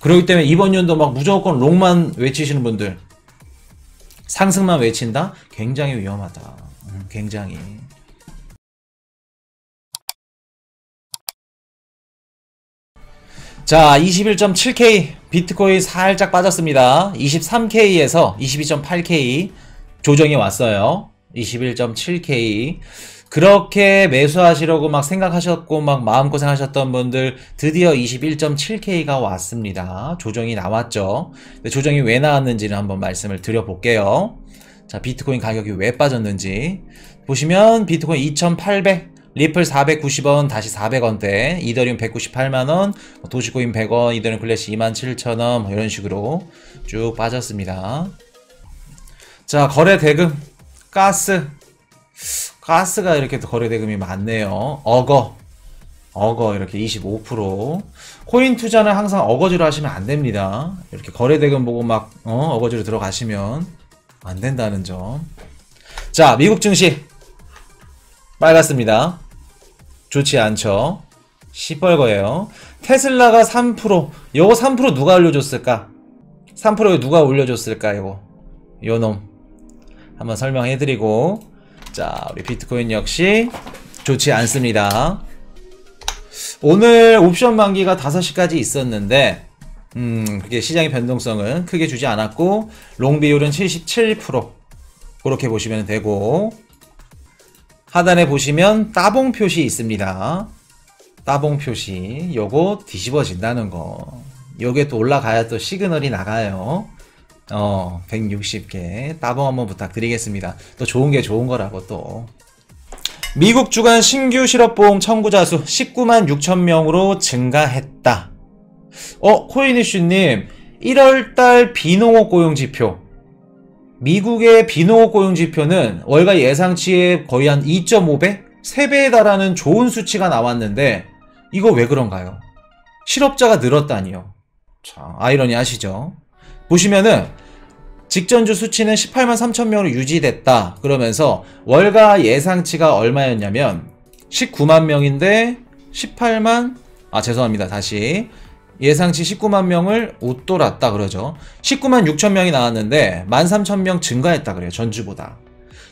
그렇기 때문에 이번 연도 막 무조건 롱만 외치시는 분들, 상승만 외친다? 굉장히 위험하다. 굉장히. 자, 21.7K 비트코인 살짝 빠졌습니다. 23K에서 22.8K 조정이 왔어요. 21.7K. 그렇게 매수하시려고 막 생각하셨고 막 마음고생 하셨던 분들 드디어 21.7K가 왔습니다. 조정이 나왔죠. 근데 조정이 왜 나왔는지는 한번 말씀을 드려볼게요. 자, 비트코인 가격이 왜 빠졌는지 보시면 비트코인 2,800, 리플 490원 다시 400원대, 이더리움 198만원, 도시코인 100원, 이더리움 클래시 27,000원 뭐 이런 식으로 쭉 빠졌습니다. 자, 거래 대금 가스가 이렇게 거래 대금이 많네요. 어거 이렇게 25%. 코인 투자는 항상 어거지로 하시면 안 됩니다. 이렇게 거래 대금 보고 막 어거지로 들어가시면 안 된다는 점. 자, 미국 증시 빨갛습니다. 좋지 않죠. 시뻘거예요. 테슬라가 3%. 요거 3% 누가 올려줬을까? 3%에 누가 올려줬을까? 요놈 한번 설명해드리고, 자, 우리 비트코인 역시 좋지 않습니다. 오늘 옵션 만기가 5시까지 있었는데 그게 시장의 변동성은 크게 주지 않았고, 롱 비율은 77%. 그렇게 보시면 되고, 하단에 보시면 따봉 표시 있습니다. 따봉 표시, 요거 뒤집어진다는 거. 요게 또 올라가야 또 시그널이 나가요. 160개 따봉 한번 부탁드리겠습니다. 또 좋은 게 좋은 거라고. 또 미국 주간 신규 실업보험 청구자 수 19만 6천 명으로 증가했다. 코인이슈님, 1월달 비농업 고용지표, 미국의 비농업 고용지표는 월가 예상치의 거의 한 2.5배? 3배에 달하는 좋은 수치가 나왔는데 이거 왜 그런가요? 실업자가 늘었다니요. 자, 아이러니 하시죠? 보시면은 직전주 수치는 18만 3천 명으로 유지됐다. 그러면서 월가 예상치가 얼마였냐면 19만 명인데 18만, 죄송합니다. 다시. 예상치 19만 명을 웃돌았다 그러죠. 19만 6천 명이 나왔는데 13,000명 증가했다 그래요. 전주보다는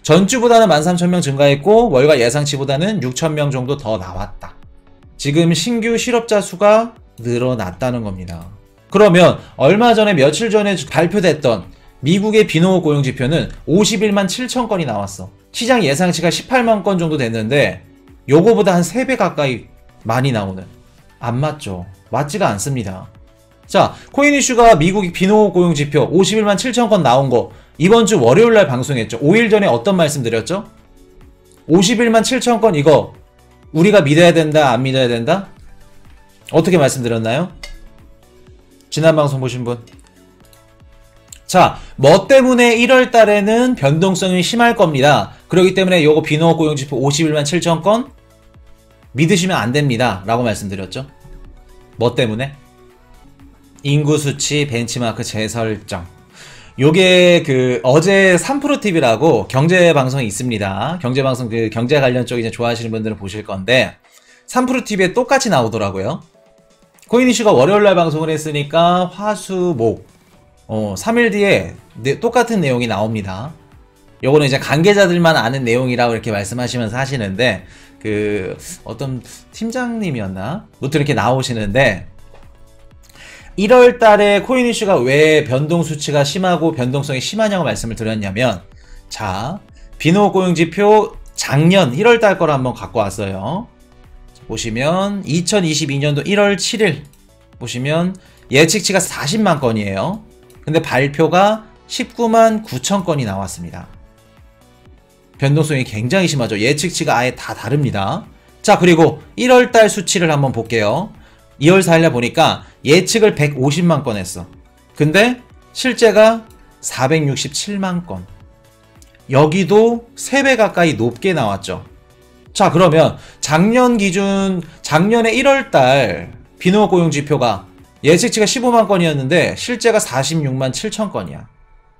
13,000명 증가했고 월가 예상치보다는 6천 명 정도 더 나왔다. 지금 신규 실업자 수가 늘어났다는 겁니다. 그러면 얼마 전에 며칠 전에 발표됐던 미국의 비농업 고용지표는 51만 7천 건이 나왔어. 시장 예상치가 18만 건 정도 됐는데 요거보다 한 3배 가까이 많이 나오는. 안 맞죠? 맞지가 않습니다. 자, 코인이슈가 미국 비농업 고용지표 51만 7천 건 나온 거 이번주 월요일날 방송했죠. 5일 전에 어떤 말씀 드렸죠? 51만 7천 건 이거 우리가 믿어야 된다, 안 믿어야 된다? 어떻게 말씀드렸나요? 지난 방송 보신 분? 자, 뭐 때문에 1월 달에는 변동성이 심할 겁니다. 그렇기 때문에 요거 비농업 고용지표 51만 7천 건 믿으시면 안 됩니다. 라고 말씀드렸죠. 뭐 때문에? 인구 수치 벤치마크 재설정. 요게 어제 3프로TV라고 경제 방송이 있습니다. 경제 방송 경제 관련 쪽 이제 좋아하시는 분들은 보실 건데 3프로TV에 똑같이 나오더라고요. 코인이슈가 월요일날 방송을 했으니까 화수목 3일 뒤에 똑같은 내용이 나옵니다. 요거는 이제 관계자들만 아는 내용이라고 이렇게 말씀하시면서 하시는데 어떤 팀장님이었나? 무튼 이렇게 나오시는데 1월 달에 코인이슈가 왜 변동 수치가 심하고 변동성이 심하냐고 말씀을 드렸냐면, 자, 비농업 고용지표 작년 1월 달 거를 한번 갖고 왔어요. 보시면 2022년도 1월 7일 보시면 예측치가 40만 건이에요. 근데 발표가 19만 9천 건이 나왔습니다. 변동성이 굉장히 심하죠. 예측치가 아예 다 다릅니다. 자, 그리고 1월달 수치를 한번 볼게요. 2월 4일날 보니까 예측을 150만 건 했어. 근데 실제가 467만 건. 여기도 3배 가까이 높게 나왔죠. 자, 그러면 작년 기준 작년에 1월달 비농업 고용지표가 예측치가 15만 건이었는데 실제가 46만 7천 건이야.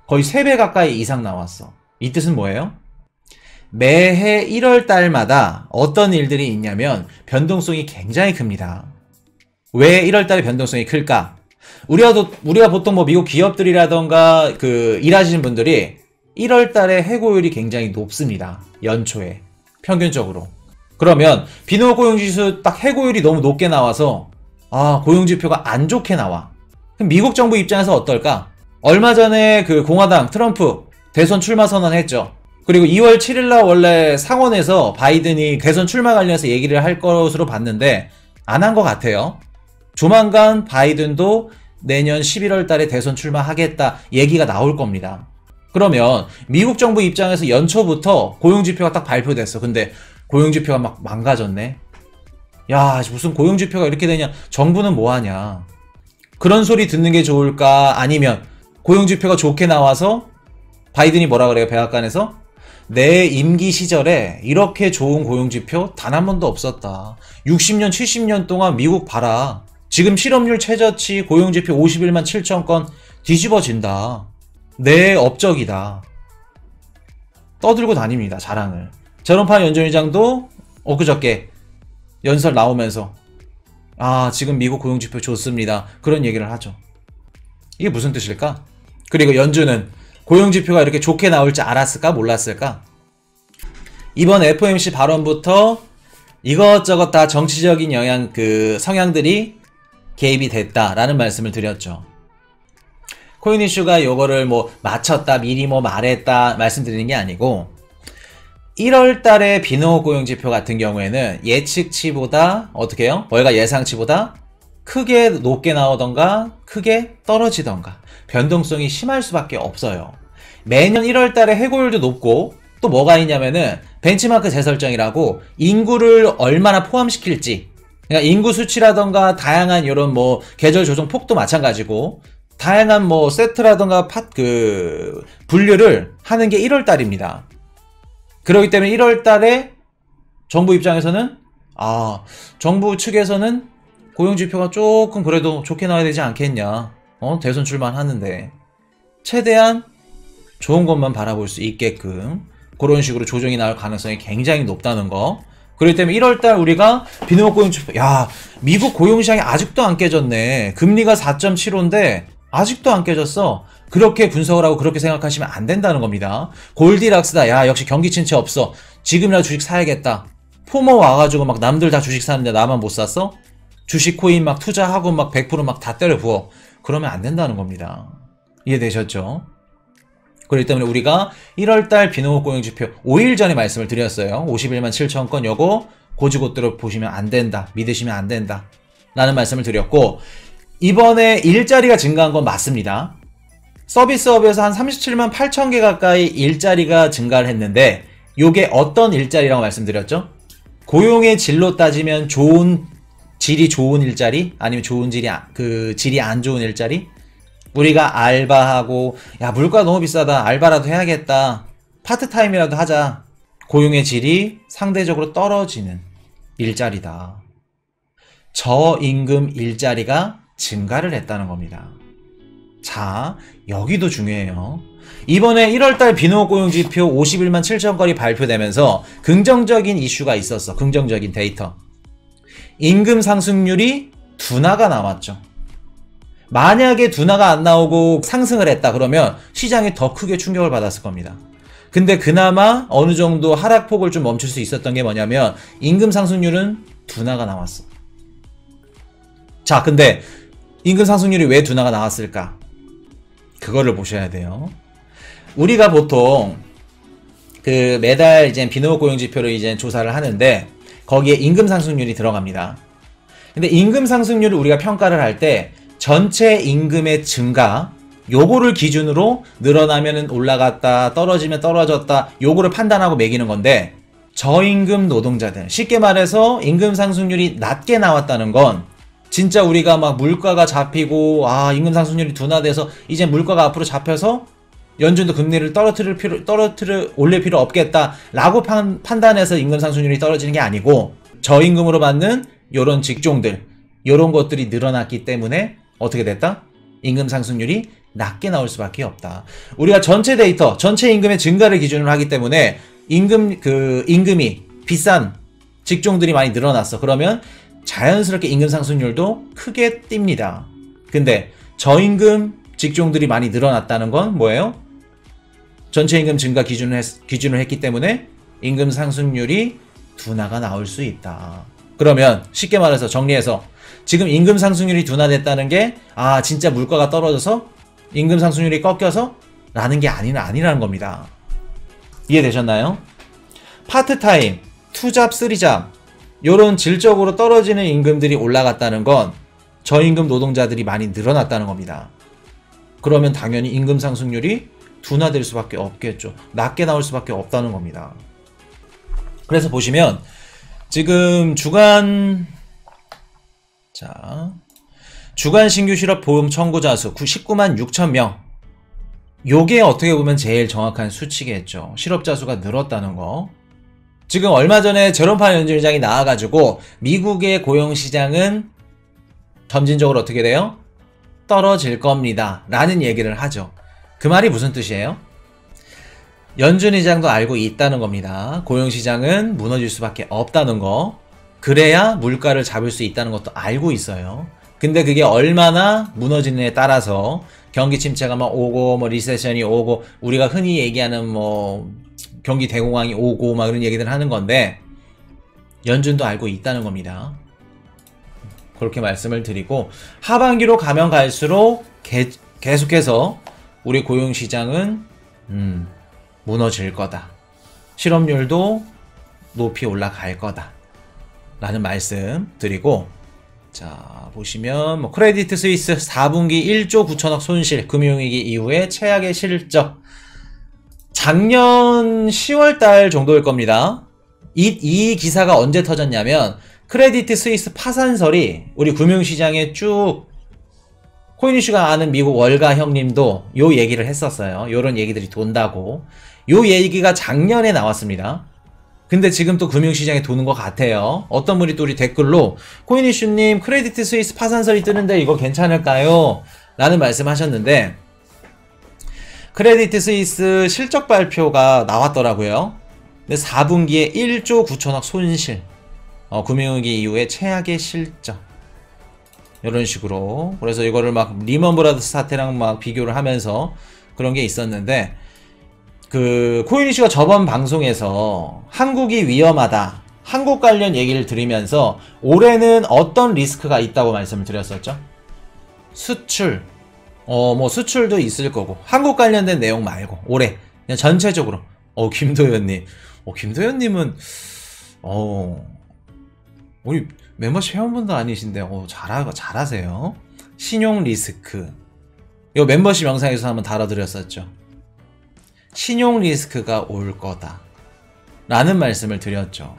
거의 3배 가까이 이상 나왔어. 이 뜻은 뭐예요? 매해 1월 달마다 어떤 일들이 있냐면 변동성이 굉장히 큽니다. 왜 1월 달에 변동성이 클까? 우리가 보통 뭐 미국 기업들이라던가 그 일하시는 분들이 1월 달에 해고율이 굉장히 높습니다. 연초에. 평균적으로. 그러면 비농업 고용지수 딱 해고율이 너무 높게 나와서 고용지표가 안 좋게 나와. 그럼 미국 정부 입장에서 어떨까? 얼마 전에 그 공화당 트럼프 대선 출마 선언했죠. 그리고 2월 7일날 원래 상원에서 바이든이 대선 출마 관련해서 얘기를 할 것으로 봤는데 안 한 것 같아요. 조만간 바이든도 내년 11월 달에 대선 출마하겠다 얘기가 나올 겁니다. 그러면 미국 정부 입장에서 연초부터 고용지표가 딱 발표됐어. 근데 고용지표가 막 망가졌네. 야, 무슨 고용지표가 이렇게 되냐. 정부는 뭐하냐. 그런 소리 듣는 게 좋을까? 아니면 고용지표가 좋게 나와서 바이든이 뭐라 그래요? 백악관에서? 내 임기 시절에 이렇게 좋은 고용지표 단 한 번도 없었다. 60년, 70년 동안 미국 봐라. 지금 실업률 최저치 고용지표 51만 7천 건 뒤집어진다. 내 업적이다. 떠들고 다닙니다. 자랑을. 제롬 파웰 연준의장도 엊그저께 연설 나오면서 지금 미국 고용지표 좋습니다. 그런 얘기를 하죠. 이게 무슨 뜻일까? 그리고 연준은 고용지표가 이렇게 좋게 나올 줄 알았을까? 몰랐을까? 이번 FOMC 발언부터 이것저것 다 정치적인 성향들이 개입이 됐다라는 말씀을 드렸죠. 코인 이슈가 요거를 뭐 맞췄다, 미리 뭐 말했다 말씀드리는 게 아니고 1월 달에 비농업 고용지표 같은 경우에는 예측치보다 어떻게 해요? 월가 예상치보다 크게 높게 나오던가 크게 떨어지던가 변동성이 심할 수밖에 없어요. 매년 1월 달에 해고율도 높고 또 뭐가 있냐면은 벤치마크 재설정이라고 인구를 얼마나 포함시킬지, 그러니까 인구 수치라던가 다양한 이런 뭐 계절 조정 폭도 마찬가지고 다양한 뭐 세트라던가 분류를 하는 게 1월 달입니다. 그렇기 때문에 1월 달에 정부 입장에서는 정부 측에서는 고용지표가 조금 그래도 좋게 나와야 되지 않겠냐. 대선 출마하는데 최대한 좋은 것만 바라볼 수 있게끔 그런 식으로 조정이 나올 가능성이 굉장히 높다는 거. 그렇기 때문에 1월달 우리가 비농업 고용지표, 미국 고용시장이 아직도 안 깨졌네. 금리가 4.75인데 아직도 안 깨졌어. 그렇게 분석을 하고 그렇게 생각하시면 안 된다는 겁니다. 골디락스다. 역시 경기 침체 없어. 지금이라도 주식 사야겠다. 포모 와가지고 막 남들 다 주식 사는데 나만 못 샀어? 주식 코인 막 투자하고 막 100% 막 다 때려 부어. 그러면 안 된다는 겁니다. 이해되셨죠? 그렇기 때문에 우리가 1월달 비농업 고용지표 5일 전에 말씀을 드렸어요. 51만 7천 건 요거 고지고대로 보시면 안 된다. 믿으시면 안 된다. 라는 말씀을 드렸고 이번에 일자리가 증가한 건 맞습니다. 서비스업에서 한 37만 8천 개 가까이 일자리가 증가를 했는데 요게 어떤 일자리라고 말씀드렸죠? 고용의 질로 따지면 질이 좋은 일자리? 아니면 질이 안 좋은 일자리? 우리가 알바하고 물가 너무 비싸다. 알바라도 해야겠다. 파트타임이라도 하자. 고용의 질이 상대적으로 떨어지는 일자리다. 저임금 일자리가 증가를 했다는 겁니다. 자, 여기도 중요해요. 이번에 1월달 비농업 고용지표 51만 7천 건이 발표되면서 긍정적인 이슈가 있었어. 긍정적인 데이터. 임금 상승률이 둔화가 나왔죠. 만약에 둔화가 안 나오고 상승을 했다 그러면 시장이 더 크게 충격을 받았을 겁니다. 근데 그나마 어느 정도 하락폭을 좀 멈출 수 있었던 게 뭐냐면 임금 상승률은 둔화가 나왔어. 자, 근데 임금 상승률이 왜 둔화가 나왔을까? 그거를 보셔야 돼요. 우리가 보통 매달 이제 비농업 고용지표를 이제 조사를 하는데 거기에 임금 상승률이 들어갑니다. 근데 임금 상승률을 우리가 평가를 할 때 전체 임금의 증가 요거를 기준으로 늘어나면 올라갔다 떨어지면 떨어졌다 요거를 판단하고 매기는 건데 저임금 노동자들 쉽게 말해서 임금 상승률이 낮게 나왔다는 건 진짜 우리가 막 물가가 잡히고 임금 상승률이 둔화돼서 이제 물가가 앞으로 잡혀서 연준도 금리를 올릴 필요 없겠다라고 판단해서 임금 상승률이 떨어지는 게 아니고 저임금으로 받는 요런 직종들 요런 것들이 늘어났기 때문에 어떻게 됐다? 임금 상승률이 낮게 나올 수밖에 없다. 우리가 전체 데이터, 전체 임금의 증가를 기준으로 하기 때문에 임금이 비싼 직종들이 많이 늘어났어. 그러면 자연스럽게 임금 상승률도 크게 뜁니다. 근데 저임금 직종들이 많이 늘어났다는 건 뭐예요? 전체 임금 증가 기준을 했기 때문에 임금 상승률이 둔화가 나올 수 있다. 그러면 쉽게 말해서 정리해서 지금 임금 상승률이 둔화됐다는 게 진짜 물가가 떨어져서 임금 상승률이 꺾여서 라는 게 아니라는 겁니다. 이해되셨나요? 파트타임, 투잡, 쓰리잡 요런 질적으로 떨어지는 임금들이 올라갔다는 건 저임금 노동자들이 많이 늘어났다는 겁니다. 그러면 당연히 임금 상승률이 둔화될 수밖에 없겠죠. 낮게 나올 수밖에 없다는 겁니다. 그래서 보시면 지금 주간 신규 실업 보험 청구자 수 19만 6천 명. 요게 어떻게 보면 제일 정확한 수치겠죠. 실업자 수가 늘었다는 거. 지금 얼마 전에 제롬 파웰 연준의장이 나와가지고 미국의 고용시장은 점진적으로 어떻게 돼요? 떨어질 겁니다. 라는 얘기를 하죠. 그 말이 무슨 뜻이에요? 연준의장도 알고 있다는 겁니다. 고용시장은 무너질 수밖에 없다는 거. 그래야 물가를 잡을 수 있다는 것도 알고 있어요. 근데 그게 얼마나 무너지느냐에 따라서 경기 침체가 막 오고 리세션이 오고 우리가 흔히 얘기하는 경기 대공황이 오고 막 그런 얘기들 하는 건데 연준도 알고 있다는 겁니다. 그렇게 말씀을 드리고 하반기로 가면 갈수록 계속해서 우리 고용시장은 무너질 거다. 실업률도 높이 올라갈 거다. 라는 말씀 드리고 자 보시면 크레디트 스위스 4분기 1조 9천억 손실 금융위기 이후에 최악의 실적 작년 10월달 정도일 겁니다. 이 기사가 언제 터졌냐면 크레디트 스위스 파산설이 우리 금융시장에 쭉 코인이슈가 아는 미국 월가 형님도 요 얘기를 했었어요. 요런 얘기들이 돈다고. 요 얘기가 작년에 나왔습니다. 근데 지금 또 금융시장에 도는 것 같아요. 어떤 분이 또 우리 댓글로 코인이슈님 크레디트 스위스 파산설이 뜨는데 이거 괜찮을까요? 라는 말씀 하셨는데 크레디트 스위스 실적 발표가 나왔더라고요. 근데 4분기에 1조 9천억 손실 금융위기 이후에 최악의 실적 이런 식으로 그래서 이거를 막 리먼 브라더스 사태랑 막 비교를 하면서 그런 게 있었는데 그 코인이슈가 저번 방송에서 한국이 위험하다 한국 관련 얘기를 드리면서 올해는 어떤 리스크가 있다고 말씀을 드렸었죠. 수출 수출도 있을 거고 한국 관련된 내용 말고 올해 그냥 전체적으로 김도현님 김도현님은 우리 멤버십 회원분도 아니신데 잘하세요. 신용 리스크 이거 멤버십 영상에서 한번 다뤄드렸었죠. 신용 리스크가 올 거다 라는 말씀을 드렸죠.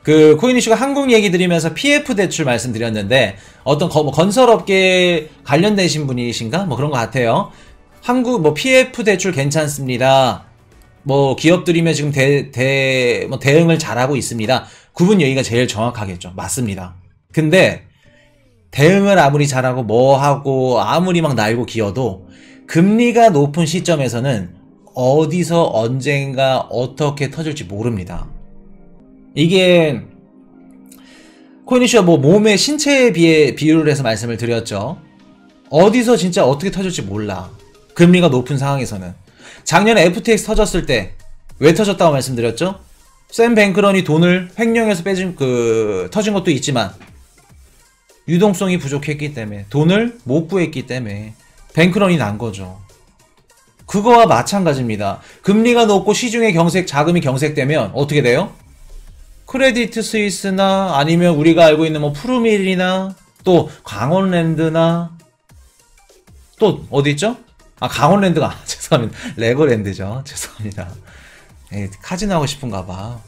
그 코인이슈가 한국 얘기 드리면서 PF 대출 말씀드렸는데 어떤 건설업계 관련되신 분이신가? 그런 것 같아요. 한국 PF 대출 괜찮습니다. 기업들이면 지금 대응을 잘하고 있습니다. 그분 얘기가 제일 정확하겠죠. 맞습니다. 근데 대응을 아무리 잘하고 하고 아무리 막 날고 기어도 금리가 높은 시점에서는 어디서 언젠가 어떻게 터질지 모릅니다. 이게 코인이슈가 몸의 신체에 비유를 해서 말씀을 드렸죠. 어디서 진짜 어떻게 터질지 몰라. 금리가 높은 상황에서는. 작년에 FTX 터졌을 때 왜 터졌다고 말씀드렸죠? 샘 뱅크런이 돈을 횡령해서 터진 것도 있지만 유동성이 부족했기 때문에 돈을 못 구했기 때문에 뱅크런이 난 거죠. 그거와 마찬가지입니다. 금리가 높고 시중에 자금이 경색되면 어떻게 돼요? 크레디트 스위스나 아니면 우리가 알고 있는 푸르밀이나 또 강원랜드나 또 어디 있죠? 강원랜드가 죄송합니다. 레고랜드죠. 죄송합니다. 카지노 하고 싶은가 봐.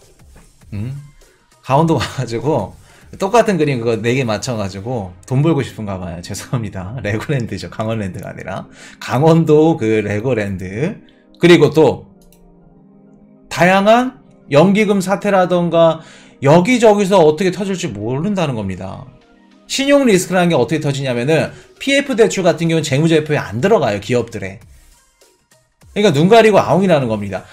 강원도 가가지고 똑같은 그림 그거 4개 맞춰가지고 돈 벌고 싶은가 봐요. 죄송합니다. 레고랜드죠. 강원랜드가 아니라. 강원도 그 레고랜드. 그리고 또 다양한 연기금 사태라던가 여기저기서 어떻게 터질지 모른다는 겁니다. 신용 리스크라는 게 어떻게 터지냐면은 PF 대출 같은 경우는 재무제표에 안 들어가요. 기업들에. 그러니까 눈 가리고 아웅이라는 겁니다.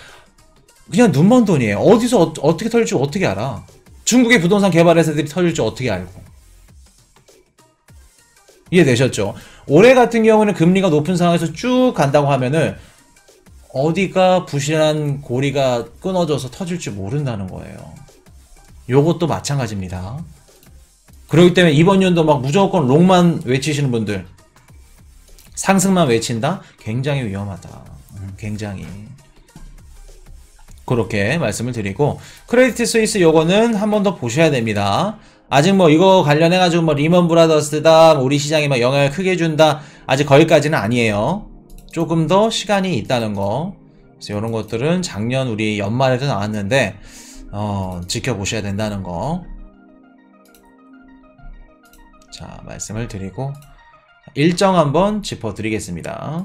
그냥 눈먼 돈이에요. 어디서 어떻게 터질지 어떻게 알아. 중국의 부동산 개발 회사들이 터질지 어떻게 알고. 이해되셨죠? 올해 같은 경우는 금리가 높은 상황에서 쭉 간다고 하면은 어디가 부실한 고리가 끊어져서 터질지 모른다는 거예요. 요것도 마찬가지입니다. 그렇기 때문에 이번 연도 막 무조건 롱만 외치시는 분들, 상승만 외친다? 굉장히 위험하다. 굉장히. 그렇게 말씀을 드리고, 크레디트 스위스 요거는 한 번 더 보셔야 됩니다. 아직 뭐 이거 관련해가지고 뭐 리먼 브라더스다, 우리 시장에 막 영향을 크게 준다, 아직 거기까지는 아니에요. 조금 더 시간이 있다는 거. 그래서 이런 것들은 작년 우리 연말에도 나왔는데, 지켜보셔야 된다는 거. 자, 말씀을 드리고, 일정 한번 짚어드리겠습니다.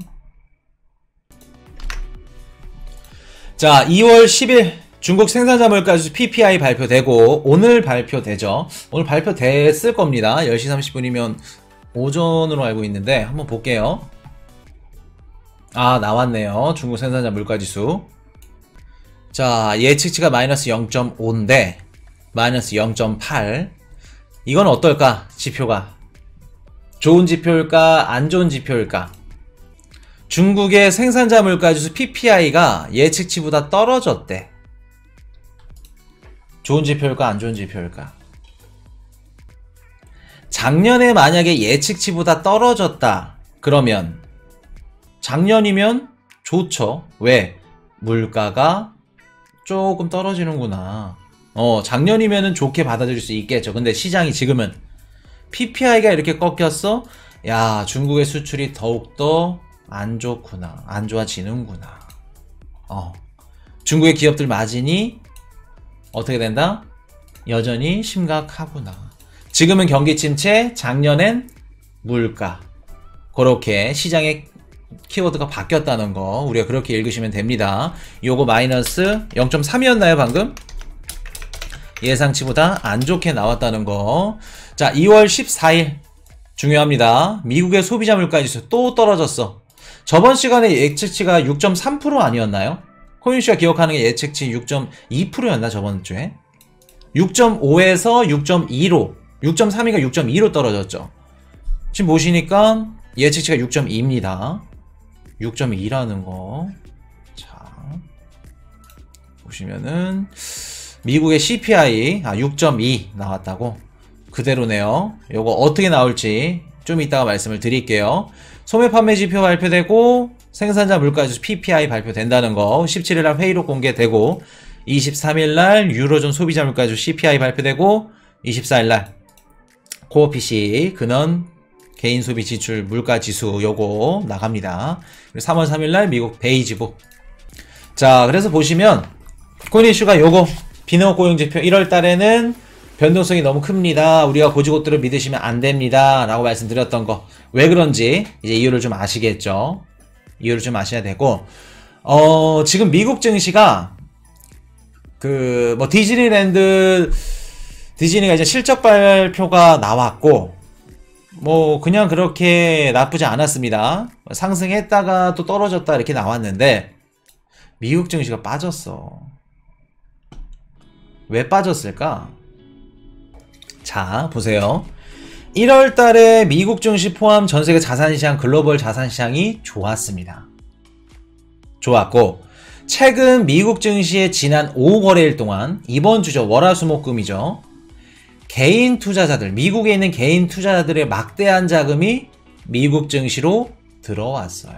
자, 2월 10일 중국 생산자 물가지수 PPI 발표되고 오늘 발표되죠. 오늘 발표됐을 겁니다. 10시 30분이면 오전으로 알고 있는데 한번 볼게요. 아, 나왔네요. 중국 생산자 물가지수. 자, 예측치가 마이너스 0.5인데 마이너스 0.8. 이건 어떨까? 지표가 좋은 지표일까? 안 좋은 지표일까? 중국의 생산자 물가지수 PPI가 예측치보다 떨어졌대. 좋은 지표일까? 안 좋은 지표일까? 작년에 만약에 예측치보다 떨어졌다. 그러면 작년이면 좋죠. 왜? 물가가 조금 떨어지는구나. 작년이면은 좋게 받아들일 수 있겠죠. 근데 시장이 지금은 PPI가 이렇게 꺾였어? 야, 중국의 수출이 더욱더 안 좋구나. 안 좋아지는구나. 중국의 기업들 마진이 어떻게 된다? 여전히 심각하구나. 지금은 경기 침체, 작년엔 물가. 그렇게 시장의 키워드가 바뀌었다는 거 우리가 그렇게 읽으시면 됩니다. 요거 마이너스 0.3이었나요 방금? 예상치보다 안 좋게 나왔다는 거. 자, 2월 14일 중요합니다. 미국의 소비자 물가지수 또 떨어졌어. 저번 시간에 예측치가 6.3% 아니었나요? 코인씨가 기억하는 게 예측치 6.2%였나 저번 주에? 6.5에서 6.2로 6.3이가 6.2로 떨어졌죠. 지금 보시니까 예측치가 6.2입니다. 6.2라는 거. 자, 보시면은 미국의 CPI 6.2 나왔다고. 그대로네요. 요거 어떻게 나올지 좀 이따가 말씀을 드릴게요. 소매 판매 지표 발표되고 생산자 물가지수 PPI 발표된다는 거 17일날 회의록 공개되고 23일날 유로존 소비자 물가지수 CPI 발표되고 24일날 코어 PC 근원 개인 소비 지출 물가 지수 요거 나갑니다. 그리고 3월 3일날 미국 베이지부. 자, 그래서 보시면 코인 이슈가 요거 비농업 고용 지표 1월 달에는 변동성이 너무 큽니다. 우리가 고지고대로 믿으시면 안 됩니다. 라고 말씀드렸던 거. 왜 그런지 이제 이유를 좀 아시겠죠? 이유를 좀 아셔야 되고, 지금 미국 증시가 뭐 디즈니가 이제 실적 발표가 나왔고, 뭐 그냥 그렇게 나쁘지 않았습니다. 상승했다가 또 떨어졌다 이렇게 나왔는데 미국 증시가 빠졌어. 왜 빠졌을까? 자, 보세요. 1월 달에 미국 증시 포함 전세계 자산시장, 글로벌 자산시장이 좋았습니다. 좋았고, 최근 미국 증시의 지난 5거래일 동안, 이번 주죠. 월화수목금이죠. 개인 투자자들, 미국에 있는 개인 투자자들의 막대한 자금이 미국 증시로 들어왔어요.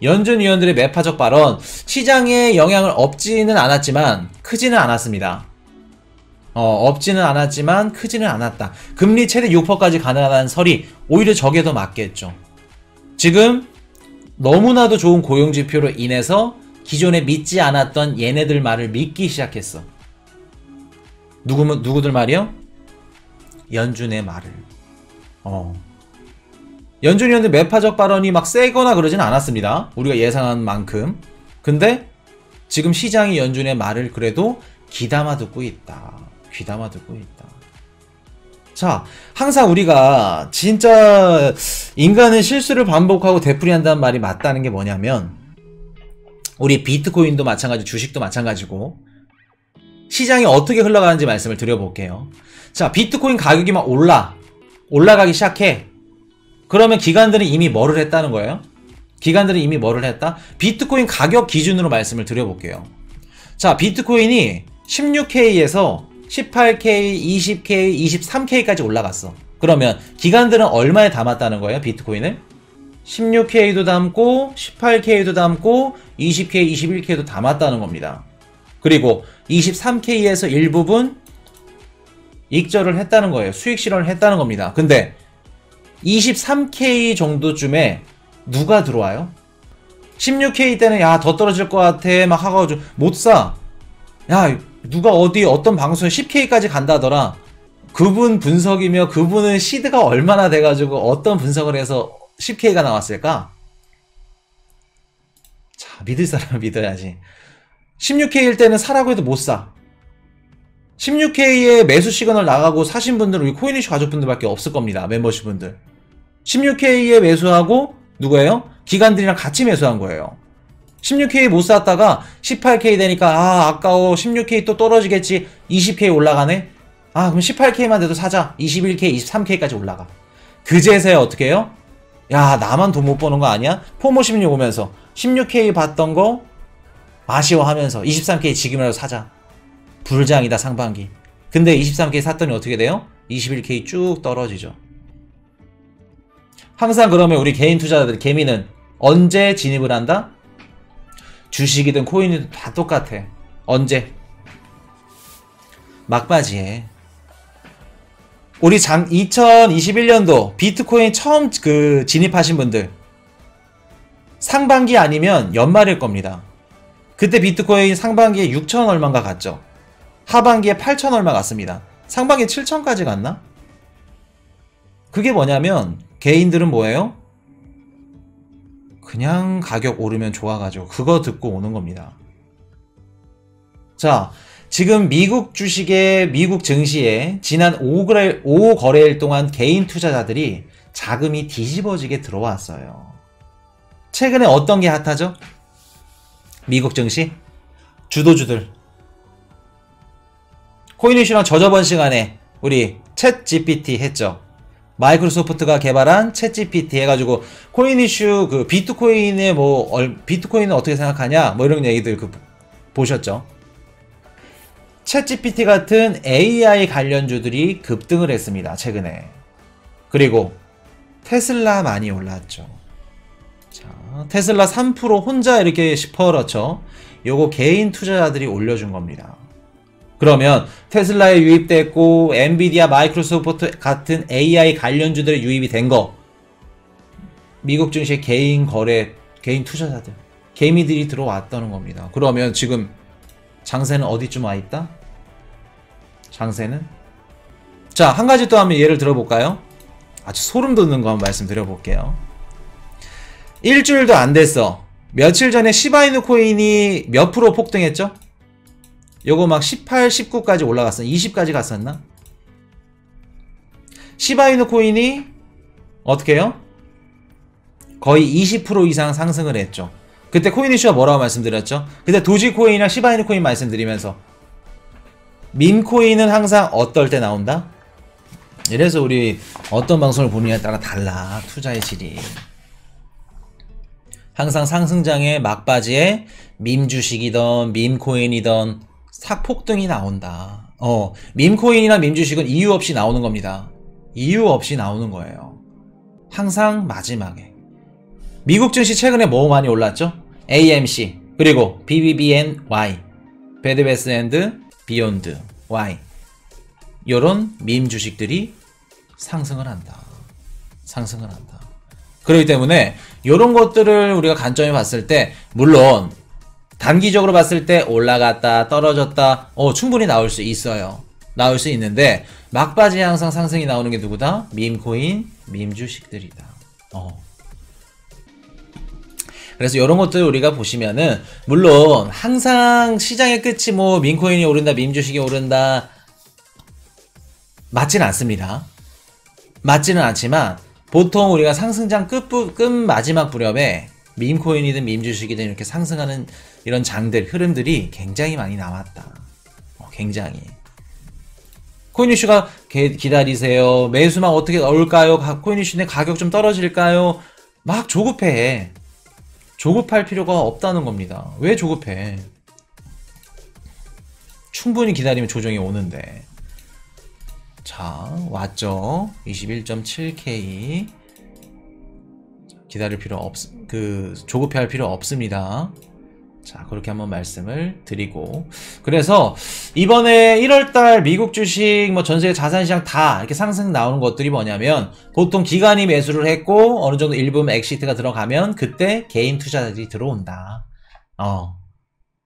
연준 위원들의 매파적 발언, 시장에 영향을 없지는 않았지만, 크지는 않았습니다. 없지는 않았지만 크지는 않았다. 금리 최대 6%까지 가능하다는 설이 오히려 저게 더 맞겠죠. 지금 너무나도 좋은 고용지표로 인해서 기존에 믿지 않았던 얘네들 말을 믿기 시작했어. 누구들 말이요? 연준의 말을. 연준 위원들 매파적 발언이 막 세거나 그러진 않았습니다. 우리가 예상한 만큼. 근데 지금 시장이 연준의 말을 그래도 귀담아 듣고 있다. 귀담아 듣고 있다. 자, 항상 우리가 진짜 인간은 실수를 반복하고 되풀이한다는 말이 맞다는 게 뭐냐면 우리 비트코인도 마찬가지고 주식도 마찬가지고 시장이 어떻게 흘러가는지 말씀을 드려볼게요. 자, 비트코인 가격이 막 올라가기 시작해. 그러면 기관들은 이미 뭐를 했다는 거예요? 기관들은 이미 뭐를 했다? 비트코인 가격 기준으로 말씀을 드려볼게요. 자, 비트코인이 16K에서 18K, 20K, 23K까지 올라갔어. 그러면 기관들은 얼마에 담았다는 거예요? 비트코인을? 16K도 담고 18K도 담고 20K, 21K도 담았다는 겁니다. 그리고 23K에서 일부분 익절을 했다는 거예요. 수익 실현을 했다는 겁니다. 근데 23K 정도쯤에 누가 들어와요? 16K 때는 야 더 떨어질 것 같아 막 하가지고 못 사. 야 누가 어떤 방송에 10K까지 간다더라. 그분 분석이며 그분은 시드가 얼마나 돼가지고 어떤 분석을 해서 10K가 나왔을까? 자, 믿을 사람은 믿어야지. 16K일 때는 사라고 해도 못 사. 16K에 매수 시그널 나가고 사신 분들은 우리 코인이슈 가족분들밖에 없을 겁니다. 멤버십 분들. 16K에 매수하고 누구예요? 기관들이랑 같이 매수한 거예요. 16K 못 샀다가 18K 되니까 아 아까워 16K 또 떨어지겠지. 20K 올라가네. 아 그럼 18K만 돼도 사자. 21K, 23K까지 올라가. 그제서야 어떻게 해요? 야 나만 돈 못 버는 거 아니야? 포모 16 오면서 16K 봤던 거 아쉬워하면서 23K 지금이라도 사자. 불장이다 상반기. 근데 23K 샀더니 어떻게 돼요? 21K 쭉 떨어지죠. 항상 그러면 우리 개인 투자자들 개미는 언제 진입을 한다? 주식이든 코인이든 다 똑같아. 언제? 막바지에. 우리 2021년도 비트코인 처음 진입하신 분들 상반기 아니면 연말일 겁니다. 그때 비트코인 상반기에 6천 얼마인가 갔죠. 하반기에 8천 얼마 갔습니다. 상반기에 7천까지 갔나? 그게 뭐냐면 개인들은 뭐예요? 그냥 가격 오르면 좋아가지고 그거 듣고 오는 겁니다. 자, 지금 미국 주식에 미국 증시에 지난 5거래일 동안 개인 투자자들이 자금이 뒤집어지게 들어왔어요. 최근에 어떤 게 핫하죠? 미국 증시? 주도주들. 코인이슈랑 저저번 시간에 우리 챗 GPT 했죠. 마이크로소프트가 개발한 챗 GPT 해가지고 코인이슈 비트코인에 비트코인은 어떻게 생각하냐 뭐 이런 얘기들 보셨죠. 챗 GPT 같은 AI 관련주들이 급등을 했습니다. 최근에. 그리고 테슬라 많이 올랐죠. 자, 테슬라 3% 혼자 이렇게 시퍼렇죠. 요거 개인 투자자들이 올려준 겁니다. 그러면 테슬라에 유입됐고 엔비디아, 마이크로소프트 같은 AI 관련주들에 유입이 된 거 미국 증시의 개인 거래, 개인 투자자들, 개미들이 들어왔다는 겁니다. 그러면 지금 장세는 어디쯤 와 있다? 장세는? 자, 한 가지 또 한번 예를 들어볼까요? 아주 소름 돋는 거 한번 말씀드려볼게요. 일주일도 안 됐어. 며칠 전에 시바이누 코인이 몇 프로 폭등했죠? 요거 막 18, 19까지 올라갔어. 20까지 갔었나? 시바이누 코인이 어떻게 해요? 거의 20% 이상 상승을 했죠. 그때 코인이슈가 뭐라고 말씀드렸죠? 그때 도지코인이랑 시바이누 코인 말씀드리면서 밈코인은 항상 어떨 때 나온다? 이래서 우리 어떤 방송을 보느냐에 따라 달라. 투자의 질이. 항상 상승장의 막바지에 밈주식이던 밈코인이던 폭등이 나온다. 밈코인이나 밈주식은 이유 없이 나오는 겁니다. 이유 없이 나오는 거예요. 항상 마지막에. 미국 증시 최근에 뭐 많이 올랐죠? AMC 그리고 BBBNY, 베드 베스 앤드 비욘드 Y 요런 밈 주식들이 상승을 한다. 상승을 한다. 그렇기 때문에 요런 것들을 우리가 관점에 봤을 때 물론 단기적으로 봤을 때 올라갔다 떨어졌다 충분히 나올 수 있어요. 나올 수 있는데 막바지에 항상 상승이 나오는 게 누구다? 밈코인, 밈주식들이다. 그래서 이런 것들 우리가 보시면은 물론 항상 시장의 끝이 뭐 밈코인이 오른다, 밈주식이 오른다 맞지는 않습니다. 맞지는 않지만 보통 우리가 상승장 끝 마지막 무렵에 밈코인이든 밈주식이든 이렇게 상승하는 이런 장들, 흐름들이 굉장히 많이 나왔다. 굉장히. 코인 이슈가 기다리세요. 매수만 어떻게 넣을까요? 코인 이슈 내 가격 좀 떨어질까요? 막 조급해. 조급할 필요가 없다는 겁니다. 왜 조급해? 충분히 기다리면 조정이 오는데. 자, 왔죠? 21.7K. 기다릴 필요 조급해 할 필요 없습니다. 자, 그렇게 한번 말씀을 드리고. 그래서 이번에 1월달 미국 주식, 뭐 전세계 자산시장 다 이렇게 상승 나오는 것들이 뭐냐면, 보통 기관이 매수를 했고, 어느 정도 일부분 엑시트가 들어가면, 그때 개인 투자자들이 들어온다.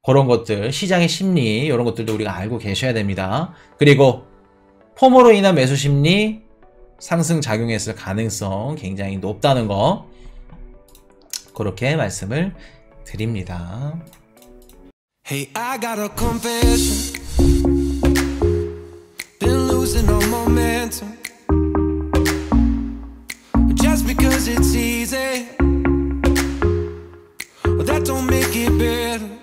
그런 것들, 시장의 심리, 이런 것들도 우리가 알고 계셔야 됩니다. 그리고, 포모로 인한 매수 심리, 상승 작용했을 가능성 굉장히 높다는 거, 그렇게 말씀을 드립니다. Hey, I got a confession. Been losing all momentum. Just because it's easy, well, that don't make it better.